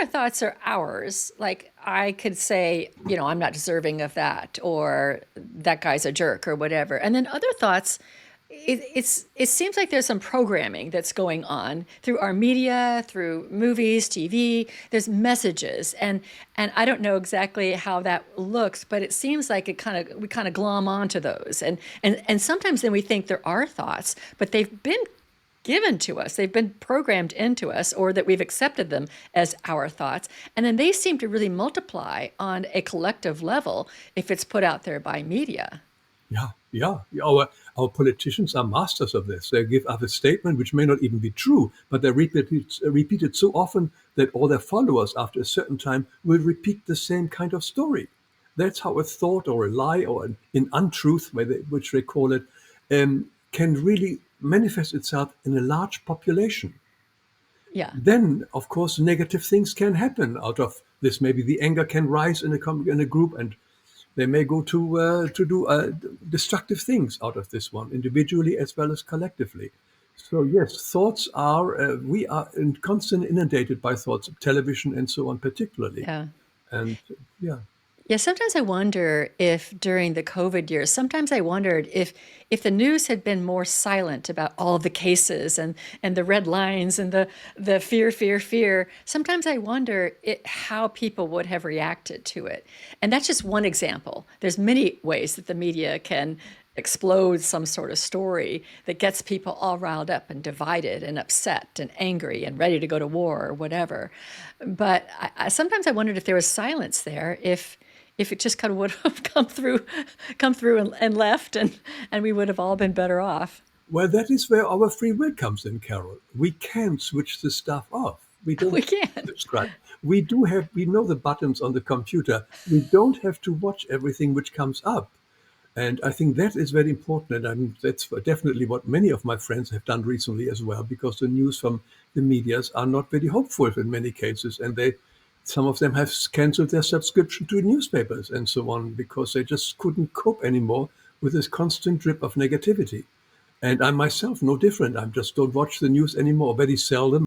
our thoughts are ours. Like I could say, I'm not deserving of that, or that guy's a jerk, or whatever. And then other thoughts, it seems like there's some programming that's going on through our media, through movies, TV. There's messages, and I don't know exactly how that looks, but it seems like we kind of glom onto those, and sometimes then we think there are thoughts, but they've been given to us. They've been programmed into us, or that we've accepted them as our thoughts. And then they seem to really multiply on a collective level if it's put out there by media. Yeah, yeah. Our politicians are masters of this. They give up a statement which may not even be true, but they repeat it so often that all their followers, after a certain time, will repeat the same kind of story. That's how a thought or a lie or an untruth, which they call it, can really manifest itself in a large population. Yeah. Then, of course, negative things can happen out of this. Maybe the anger can rise in a group, and they may go to do destructive things out of this one, individually as well as collectively. So yes, thoughts are we are constantly inundated by thoughts, television and so on, particularly, Yeah. and yeah. Yeah, sometimes I wonder if during the COVID years, sometimes I wondered if the news had been more silent about all of the cases and the red lines and the fear, fear, fear. Sometimes I wonder how people would have reacted to it. And that's just one example. There's many ways that the media can explode some sort of story that gets people all riled up and divided and upset and angry and ready to go to war or whatever. But sometimes I wondered if there was silence there, if it just kind of would have come through and left, and we would have all been better off. Well, that is where our free will comes in, Carol. We can switch the stuff off. We don't We can. subscribe. We know the buttons on the computer. We don't have to watch everything which comes up. And I think that is very important. And that's definitely what many of my friends have done recently as well, because the news from the medias are not very hopeful in many cases. And some of them have canceled their subscription to newspapers and so on, because they just couldn't cope anymore with this constant drip of negativity. And I myself, no different. I just don't watch the news anymore, very seldom.